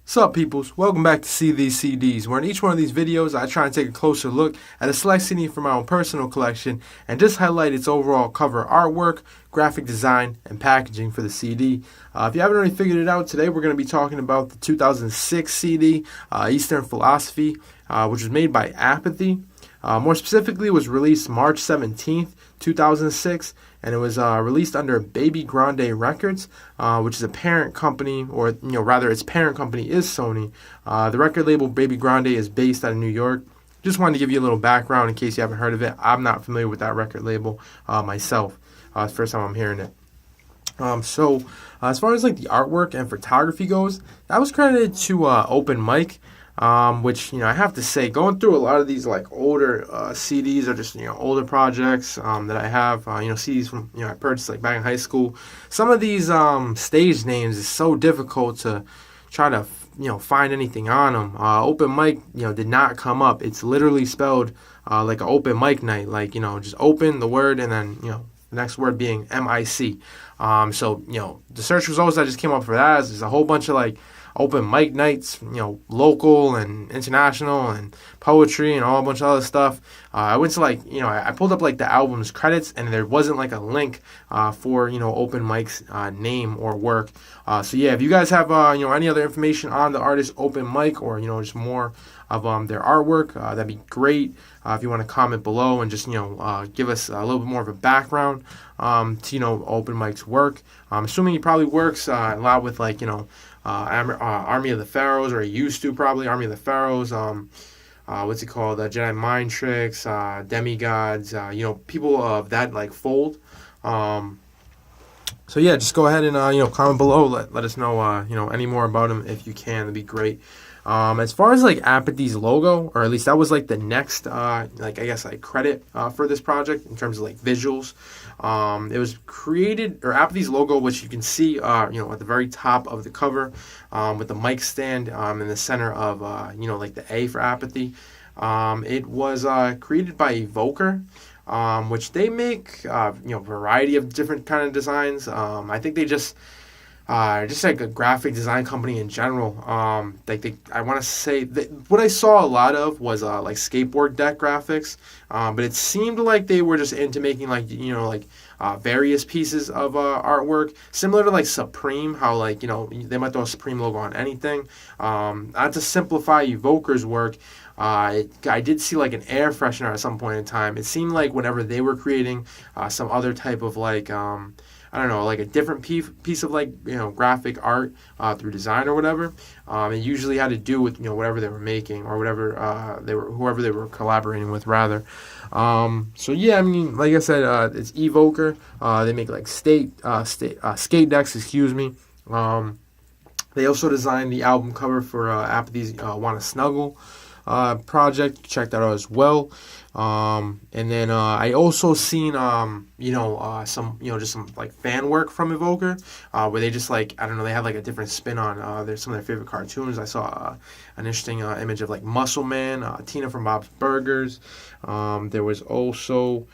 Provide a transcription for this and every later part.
What's up, peoples? Welcome back to See These CDs, where in each one of these videos I try and take a closer look at a select CD from my own personal collection and just highlight its overall cover artwork, graphic design, and packaging for the CD. If you haven't already figured it out, today we're going to be talking about the 2006 CD, Eastern Philosophy, which was made by Apathy. More specifically, it was released March 17th, 2006, and it was released under Baby Grande Records, which is a parent company, or rather, its parent company is Sony. The record label Baby Grande is based out of New York. Just wanted to give you a little background in case you haven't heard of it. I'm not familiar with that record label myself. It's the first time I'm hearing it. So as far as like the artwork and photography goes, that was credited to Open Mic. Which I have to say, going through a lot of these like older CDs or just older projects that I have, CDs from I purchased like back in high school. Some of these stage names is so difficult to try to find anything on them. Open Mic did not come up. It's literally spelled like an open mic night, like just open the word and then the next word being MIC. So the search results that just came up for that is a whole bunch of like open mic nights, local and international and poetry and all a bunch of other stuff. I went to I pulled up like the album's credits and there wasn't like a link for, Open Mic's name or work. So yeah, if you guys have, any other information on the artist Open Mic or, just more of their artwork, that'd be great. If you want to comment below and just, give us a little bit more of a background to, Open Mic's work. I'm assuming he probably works a lot with like, Army of the Pharaohs, or he used to probably, Army of the Pharaohs, what's it called, Jedi Mind Tricks, Demigods, people of that like fold. So yeah, just go ahead and comment below, let us know any more about him if you can. That'd be great. As far as like Apathy's logo, or at least that was like the next credit for this project in terms of like visuals. It was created, or Apathy's logo, which you can see at the very top of the cover, with the mic stand in the center of like the A for Apathy. It was created by Evoker, which they make variety of different kind of designs. I think they just like a graphic design company in general. I want to say that what I saw a lot of was like skateboard deck graphics, but it seemed like they were just into making like various pieces of artwork, similar to like Supreme, how like they might throw a Supreme logo on anything. Not to simplify Evoker's work, I did see like an air freshener at some point in time. It seemed like whenever they were creating some other type of like I don't know, like a different piece of like graphic art through design or whatever. It usually had to do with whatever they were making or whatever whoever they were collaborating with rather. So yeah, I mean, like I said, it's Evoker. They make like skate decks. Excuse me. They also designed the album cover for Apathy's "Wanna Snuggle" project. Check that out as well. And then I also seen some just some like fan work from Evoker, where they just like, I don't know, they have like a different spin on there's some of their favorite cartoons. I saw an interesting image of like Muscle Man, Tina from Bob's Burgers. There was also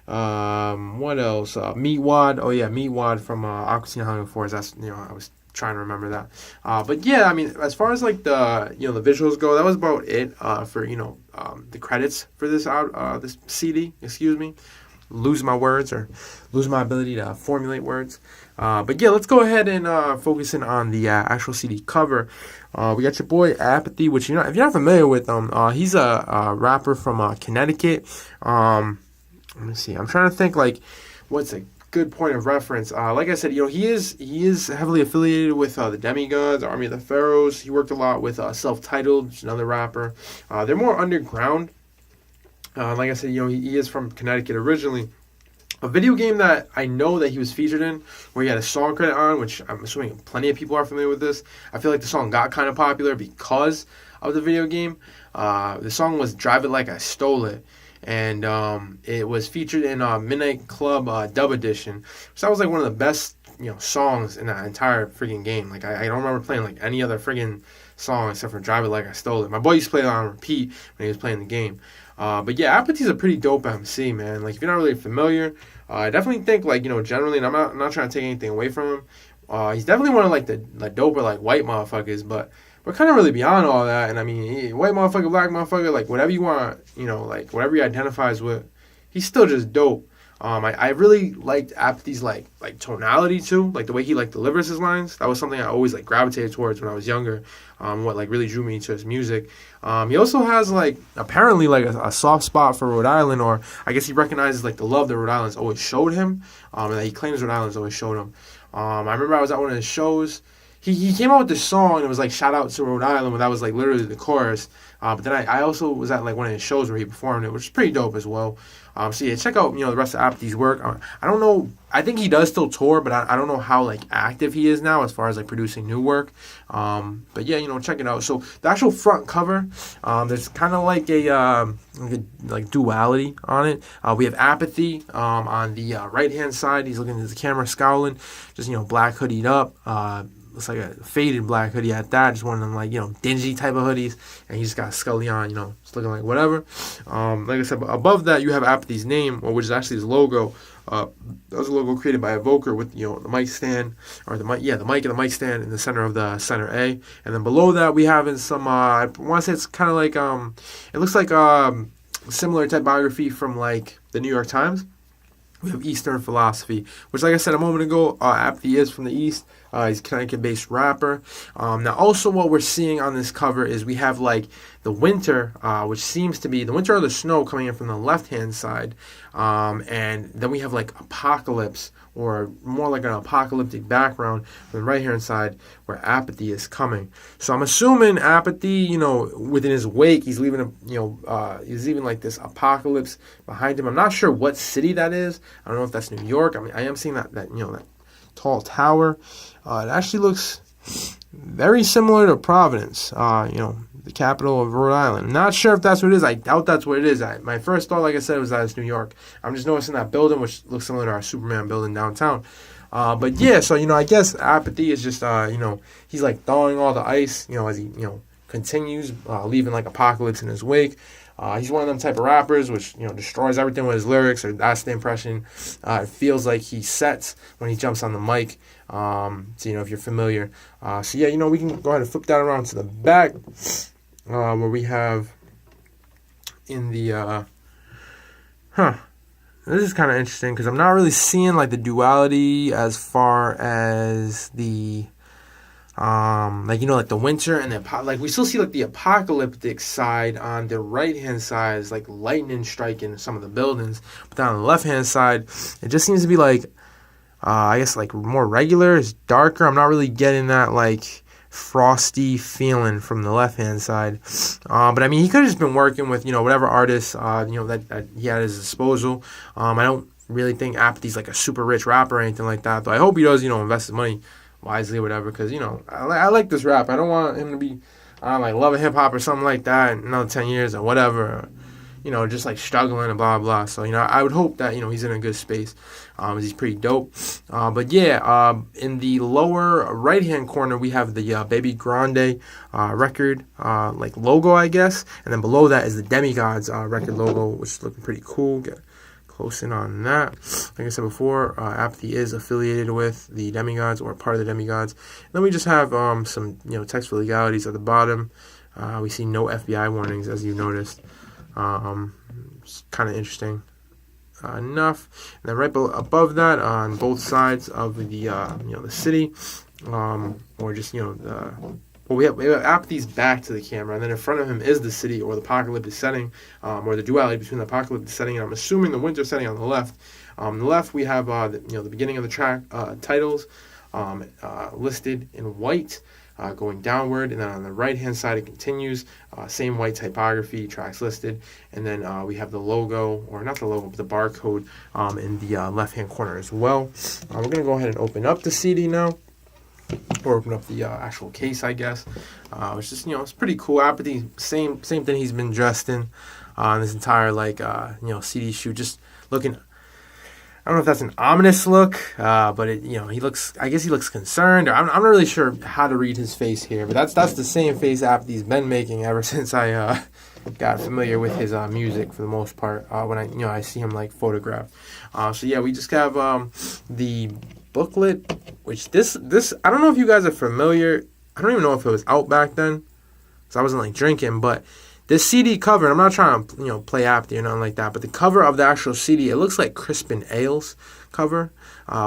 what else? Meatwad. Oh yeah, Meatwad from Aqua Teen Hunger Force. That's I was trying to remember that. But yeah, I mean, as far as like the the visuals go, that was about it for the credits for this this CD. Excuse me, lose my words or lose my ability to formulate words. But yeah, let's go ahead and focus in on the actual CD cover. We got your boy Apathy, which if you're not familiar with him, he's a rapper from Connecticut. Let me see. I'm trying to think like what's a good point of reference. Like I said, he is heavily affiliated with the Demigods, Army of the Pharaohs. He worked a lot with Self-Titled, which is another rapper. They're more underground. Like I said, he is from Connecticut originally. A video game that I know that he was featured in, where he had a song credit on, which I'm assuming plenty of people are familiar with this. I feel like the song got kind of popular because of the video game. The song was "Drive It Like I Stole It." And it was featured in Midnight Club Dub Edition. So that was like one of the best songs in that entire freaking game. Like I don't remember playing like any other freaking song except for "Drive It Like I Stole It." My boy used to play it on repeat when he was playing the game. But yeah, Apathy's a pretty dope MC, man. Like if you're not really familiar, I definitely think like generally, and I'm not trying to take anything away from him, He's definitely one of like the doper like white motherfuckers, but we're kind of really beyond all that. And I mean, white motherfucker, black motherfucker, like whatever you want, like whatever he identifies with, he's still just dope. I really liked Apathy's like tonality too, like the way he like delivers his lines. That was something I always like gravitated towards when I was younger. What like really drew me to his music. He also has like apparently like a soft spot for Rhode Island, or I guess he recognizes like the love that Rhode Island's always showed him, and that he claims Rhode Island's always showed him. I remember I was at one of his shows. He came out with this song and it was like shout out to Rhode Island, but that was like literally the chorus. But then I also was at like one of his shows where he performed it, which is pretty dope as well. So yeah, check out the rest of Apathy's work. I don't know. I think he does still tour, but I don't know how like active he is now as far as like producing new work. But yeah, check it out. So the actual front cover, there's kind of like a like duality on it. We have Apathy on the right hand side. He's looking at the camera, scowling, just black hoodied up. Looks like a faded black hoodie at that. Just one of them like, dingy type of hoodies. And he just got Scully on, it's looking like whatever. Like I said, above that you have Apathy's name, which is actually his logo. That was a logo created by Evoker with, the mic stand, or the mic and the mic stand in the center of the center A. And then below that we have in some, I want to say it's kind of like, it looks like similar typography from like the New York Times. We have Eastern Philosophy, which, like I said a moment ago, Apathy is from the East. He's a Connecticut-based rapper. Now, also what we're seeing on this cover is we have, like, the winter, which seems to be the winter or the snow coming in from the left-hand side. And then we have, like, apocalypse, or more like an apocalyptic background from the right-hand side where Apathy is coming. So I'm assuming Apathy, within his wake, he's leaving, he's leaving, like, this apocalypse behind him. I'm not sure what city that is. I don't know if that's New York. I mean, I am seeing that that tall tower. It actually looks very similar to Providence, the capital of Rhode Island. I'm not sure if that's what it is. I doubt that's what it is. My first thought, like I said, was that it's New York. I'm just noticing that building, which looks similar to our Superman building downtown. But yeah, so, I guess Apathy is just, he's like thawing all the ice, as he, continues, leaving like apocalypse in his wake. He's one of them type of rappers which, destroys everything with his lyrics, or that's the impression it feels like he sets when he jumps on the mic. So, if you're familiar. So, yeah, we can go ahead and flip that around to the back, where we have in the, this is kind of interesting because I'm not really seeing, like, the duality as far as the, like the winter and like we still see like the apocalyptic side on the right hand side is like lightning striking some of the buildings, but then on the left hand side it just seems to be like I guess like more regular. It's darker. I'm not really getting that like frosty feeling from the left hand side, but I mean he could have just been working with whatever artists that he had at his disposal. I don't really think Apathy's like a super rich rapper or anything like that, though I hope he does invest his money wisely or whatever, because I like this rap. I don't want him to be like Love and Hip Hop or something like that in another 10 years or whatever, just like struggling and blah blah. So I would hope that he's in a good space, he's pretty dope. But yeah, in the lower right hand corner we have the Baby Grande record like logo, I guess, and then below that is the Demigods record logo, which is looking pretty cool. Get close in on that. Like I said before, Apathy is affiliated with the Demigods, or part of the Demigods. And then we just have some text for legalities at the bottom. We see no FBI warnings, as you noticed. It's kind of interesting enough. And then right above that, on both sides of the the city, or just we have Apathy's back to the camera, and then in front of him is the city, or the apocalyptic setting, or the duality between the apocalyptic setting and I'm assuming the winter setting on the left. On the left we have the beginning of the track titles listed in white, going downward, and then on the right hand side it continues, same white typography, tracks listed, and then we have the logo, or not the logo, but the barcode in the left hand corner as well. We're going to go ahead and open up the CD now, or open up the actual case, I guess. It's just it's pretty cool. Apathy, same thing he's been dressed in this entire like CD shoot, just looking. I don't know if that's an ominous look, but it, he looks. I guess he looks concerned. Or I'm not really sure how to read his face here, but that's the same face Apathy's been making ever since I got familiar with his music for the most part. When I see him like photographed. So yeah, we just have the booklet which this I don't know if you guys are familiar. I don't even know if it was out back then, because I wasn't like drinking. But this CD cover, I'm not trying to play Apathy or nothing like that, but the cover of the actual CD, it looks like Crispin Ale's cover,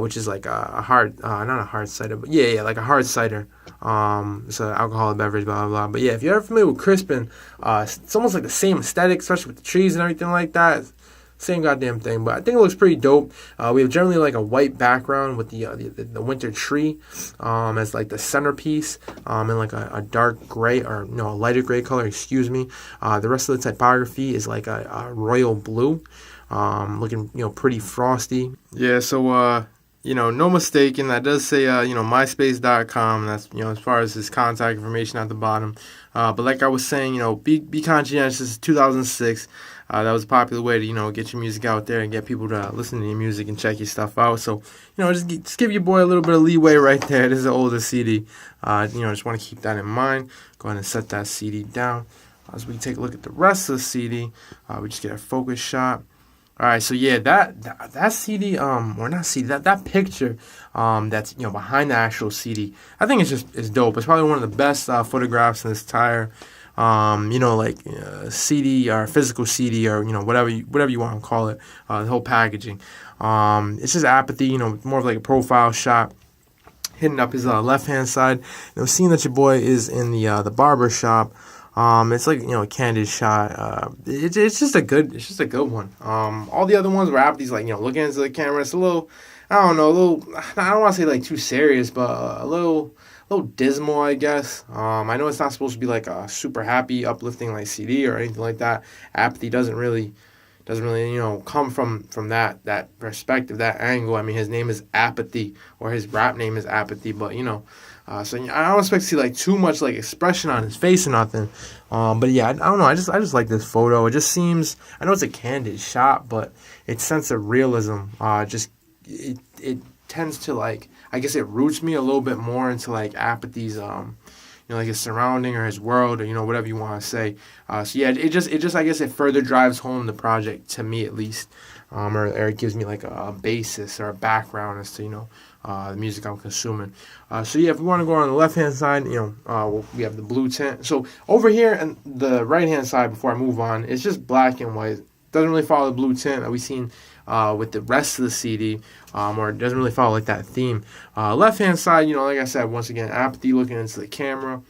which is like a hard, not a hard cider, but yeah, like a hard cider. It's an alcoholic beverage, blah, blah, blah. But yeah, if you're ever familiar with Crispin, it's almost like the same aesthetic, especially with the trees and everything like that. Same goddamn thing, but I think it looks pretty dope. We have generally like a white background with the winter tree as like the centerpiece, and like a dark gray, or no, a lighter gray color, excuse me. The rest of the typography is like a royal blue, looking pretty frosty. Yeah, so no mistaking, that does say myspace.com. That's as far as his contact information at the bottom. But like I was saying, be conscientious. This is 2006. That was a popular way to, get your music out there and get people to listen to your music and check your stuff out. So, just give your boy a little bit of leeway right there. This is an older CD. Just want to keep that in mind. Go ahead and set that CD down. As we take a look at the rest of the CD, we just get a focus shot. All right, so yeah, that CD, or not CD, that picture, that's behind the actual CD, I think it's dope. It's probably one of the best photographs in this entire, CD or physical CD, or whatever you want to call it, the whole packaging. It's just Apathy, more of like a profile shot, hitting up his left hand side. Seeing that your boy is in the barber shop. It's like a candid shot. It's just a good one. All the other ones where Apathy's like looking into the camera. It's a little, I don't want to say like too serious, but a little dismal, I guess. I know it's not supposed to be like a super happy, uplifting like CD or anything like that. Apathy doesn't really come from that perspective, that angle. I mean, his name is Apathy, or his rap name is Apathy, but so I don't expect to see like too much like expression on his face or nothing. But yeah, I don't know. I just like this photo. It just seems, I know it's a candid shot, but its sense of realism, it tends to like, I guess it roots me a little bit more into like Apathy's like his surrounding or his world, or whatever you want to say. So yeah, it just I guess it further drives home the project to me, at least, or it gives me like a basis or a background as to the music I'm consuming. So yeah, if we want to go on the left hand side, we have the blue tint. So over here and the right hand side, before I move on, it's just black and white. Doesn't really follow the blue tint that we've seen with the rest of the CD, or it doesn't really follow like that theme. Left hand side, like I said, once again, Apathy looking into the camera,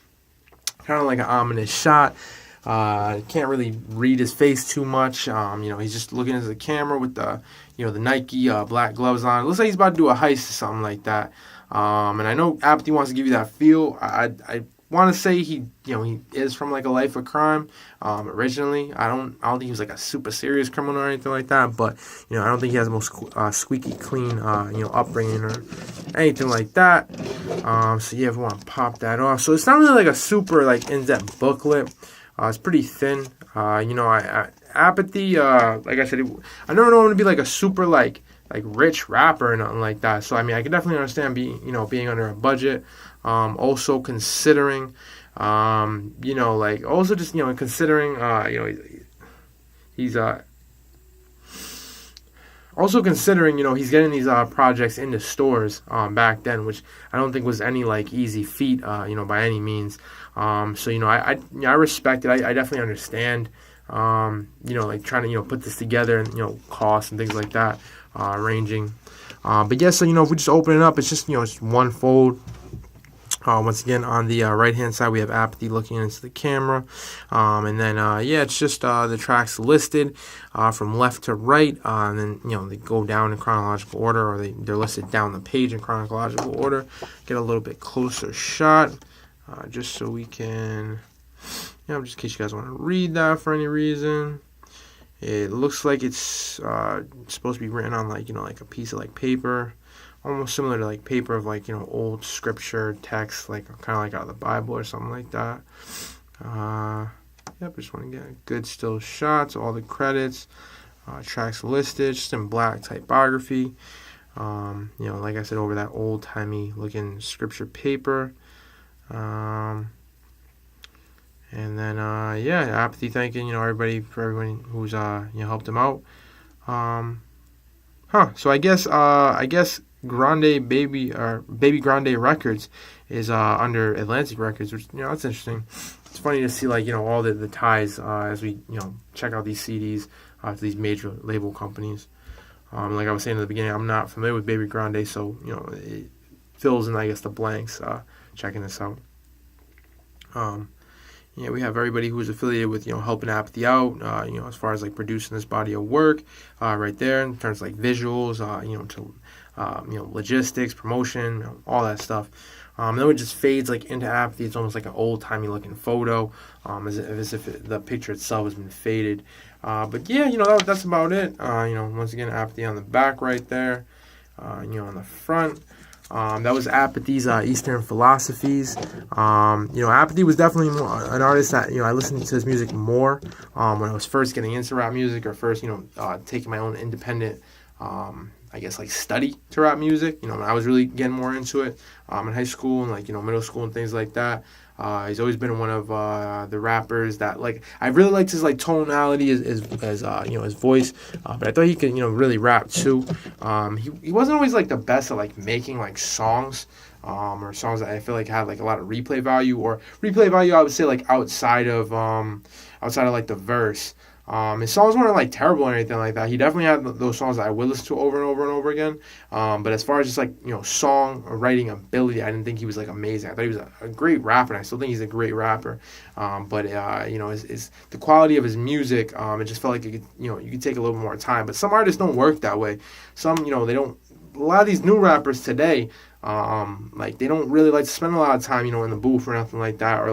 kind of like an ominous shot. Can't really read his face too much. He's just looking into the camera with the the Nike black gloves on. It looks like he's about to do a heist or something like that. And I know Apathy wants to give you that feel. I want to say he is from like a life of crime. Originally, I don't think he was like a super serious criminal or anything like that. But I don't think he has the most squeaky clean upbringing or anything like that. So yeah, if we want to pop that off. So it's not really like a super like in-depth booklet. It's pretty thin. Apathy, like I said, I don't know him to be like a super like rich rapper or nothing like that. So I mean, I can definitely understand being under a budget. Also considering, also just considering, he's also considering, he's getting these projects into stores back then, which I don't think was any like easy feat, by any means. So I respect it. I definitely understand. Like trying to put this together and costs and things like that, ranging. But yeah, so if we just open it up, it's just it's one fold. Once again, on the right hand side, we have Apathy looking into the camera, and then it's just the tracks listed from left to right, and then they go down in chronological order, or they're listed down the page in chronological order. Get a little bit closer shot, just so we can, just in case you guys want to read that for any reason. It looks like it's supposed to be written on like a piece of like paper. Almost similar to like paper of like old scripture text, like kind of like out of the Bible or something like that. Just want to get a good still shots, all the credits, tracks listed, just in black typography. Like I said, over that old timey looking scripture paper. And then Apathy thanking everybody for everyone who's helped him out. So I guess Grande Baby Grande Records is under Atlantic Records, which that's interesting. It's funny to see all the ties as we check out these CDs to these major label companies. Like I was saying at the beginning, I'm not familiar with Baby Grande, so it fills in the blanks checking this out. We have everybody who is affiliated with helping Apathy out, as far as producing this body of work, right there in terms of visuals, to logistics, promotion, all that stuff. Then it just fades into Apathy. It's almost like an old timey looking photo, as if the picture itself has been faded. But yeah, that's about it. Once again, Apathy on the back right there, on the front. That was Apathy's Eastern Philosophies. Apathy was definitely an artist that I listened to his music more when I was first getting into rap music, or first taking my own independent study to rap music. When I was really getting more into it in high school and middle school and things like that. He's always been one of the rappers that I really liked his tonality, his voice, but I thought he could really rap too. He wasn't always the best at making songs, or songs that I feel had a lot of replay value, I would say outside of the verse. His songs weren't terrible or anything like that. He definitely had those songs that I would listen to over and over and over again. But as far as just song writing ability, I didn't think he was amazing. I thought he was a great rapper, and I still think he's a great rapper. But his the quality of his music, it just felt you could take a little more time. But some artists don't work that way. Some they don't. A lot of these new rappers today, they don't really like to spend a lot of time in the booth or nothing like that, or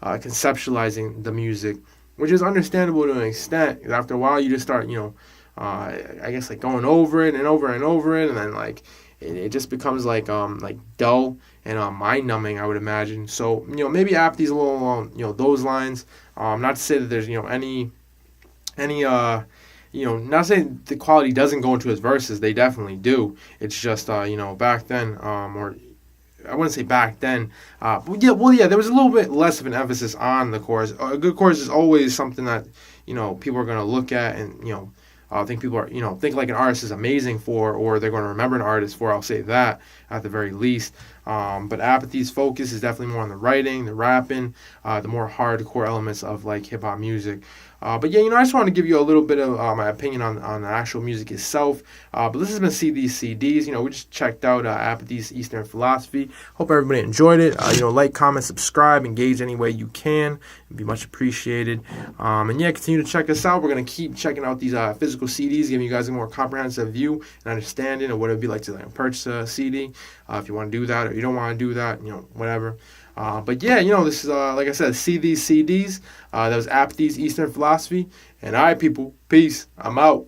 conceptualizing the music. Which is understandable to an extent. After a while, you just start, going over it and over and over it, and then it just becomes dull and mind numbing, I would imagine. So maybe Apathy's a little along those lines. Not to say that there's any not saying the quality doesn't go into his verses. They definitely do. It's just back then or. I wouldn't say back then, but there was a little bit less of an emphasis on the chorus. A good chorus is always something that people are going to look at, and think people are think an artist is amazing for, or they're going to remember an artist for. I'll say that at the very least. But Apathy's focus is definitely more on the writing, the rapping, the more hardcore elements of hip hop music. But yeah, I just wanted to give you a little bit of my opinion on the actual music itself. But this has been SeeTheseCDs. We just checked out Apathy's Eastern Philosophy. Hope everybody enjoyed it. Like, comment, subscribe, engage any way you can. It'd be much appreciated. And yeah, continue to check us out. We're going to keep checking out these physical CDs, giving you guys a more comprehensive view and understanding of what it'd be like to purchase a CD. If you want to do that, or you don't want to do that, whatever. But yeah, this is, like I said, SeeTheseCDs. That was Apathy's Eastern Philosophy. And all right, people, peace. I'm out.